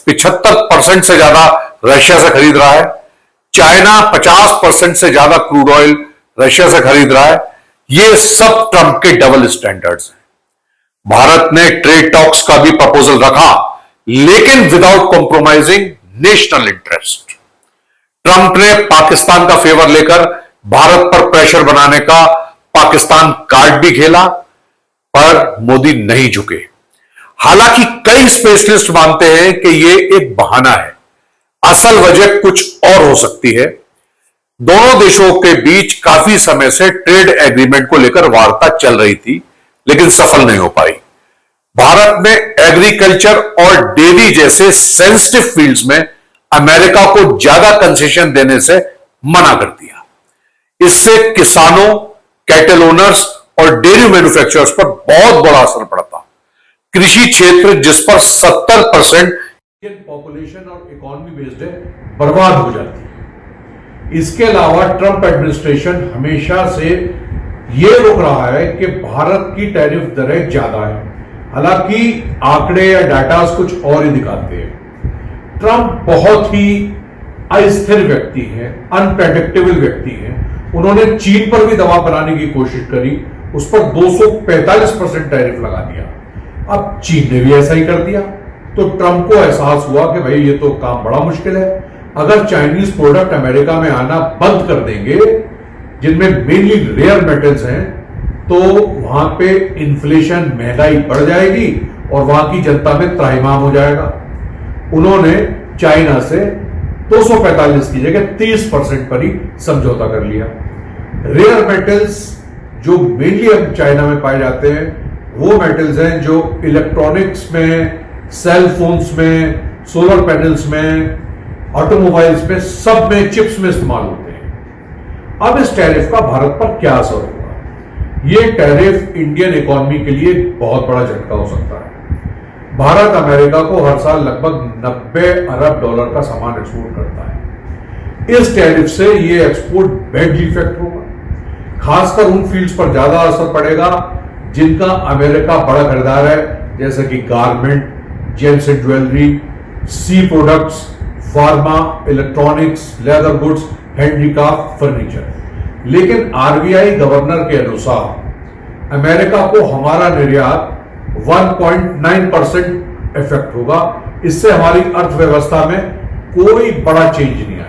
75% से ज्यादा रशिया से खरीद रहा है। चाइना 50% से ज्यादा क्रूड ऑयल रशिया से खरीद रहा है। ये सब ट्रंप के डबल स्टैंडर्ड्स हैं। भारत ने ट्रेड टॉक्स का भी प्रपोजल रखा, लेकिन without compromising national interest. Trump ने पाकिस्तान का फेवर लेकर भारत पर प्रेशर बनाने का पाकिस्तान कार्ड भी खेला, पर मोदी नहीं झुके। हालांकि कई स्पेशलिस्ट मानते हैं कि यह एक बहाना है, असल वजह कुछ और हो सकती है। दोनों देशों के बीच काफी समय से ट्रेड एग्रीमेंट को लेकर वार्ता चल रही थी, लेकिन सफल नहीं हो पाई। भारत ने एग्रीकल्चर और डेयरी जैसे सेंसिटिव फील्ड्स में अमेरिका को ज्यादा कंसेशन देने से मना कर दिया। इससे किसानों, कैटल ओनर्स और डेयरी मैन्युफैक्चरर्स पर बहुत बड़ा असर पड़ता। कृषि क्षेत्र जिस पर 70% इंडियन पॉपुलेशन और इकोनॉमी बेस्ड है, बर्बाद हो जाती है। इसके अलावा ट्रंप एडमिनिस्ट्रेशन हमेशा से यह रोक रहा है कि भारत की टैरिफ दरें ज्यादा है। हालांकि आंकड़े या डाटा कुछ और ही दिखाते हैं। ट्रंप बहुत ही अस्थिर व्यक्ति है, अनप्रेडिक्टेबल व्यक्ति है। उन्होंने चीन पर भी दबाव बनाने की कोशिश करी, उस पर 245% टैरिफ लगा दिया। अब चीन ने भी ऐसा ही कर दिया, तो ट्रंप को एहसास हुआ कि भाई ये तो काम बड़ा मुश्किल है। अगर चाइनीज प्रोडक्ट अमेरिका में आना बंद कर देंगे, जिनमें मेनली रेयर मेटल्स हैं, तो वहां पे इन्फ्लेशन, महंगाई बढ़ जाएगी और वहां की जनता में त्राहिमाम हो जाएगा। उन्होंने चाइना से 245 की जगह 30% पर ही समझौता कर लिया। रेयर मेटल्स जो मेनली अब चाइना में पाए जाते हैं, वो मेटल्स हैं जो इलेक्ट्रॉनिक्स में, सेल फोन्स में, सोलर पैनल्स में, ऑटोमोबाइल्स में, सब में, चिप्स में इस्तेमाल होते हैं। अब इस टैरिफ का भारत पर क्या असर होगा? ये टैरिफ इंडियन इकोनॉमी के लिए बहुत बड़ा झटका हो सकता है। भारत अमेरिका को हर साल लगभग 90 अरब डॉलर का सामान एक्सपोर्ट करता है। इस टैरिफ से ये एक्सपोर्ट बैडली इफेक्ट होगा। खासकर उन फील्ड्स पर ज्यादा असर पड़ेगा जिनका अमेरिका बड़ा खरीदार है, जैसे कि garment, gems and jewellery, sea products, pharma, electronics, leather goods, handicraft, furniture. लेकिन आरबीआई गवर्नर के अनुसार अमेरिका को हमारा निर्यात 1.9% इफेक्ट होगा। इससे हमारी अर्थव्यवस्था में कोई बड़ा चेंज नहीं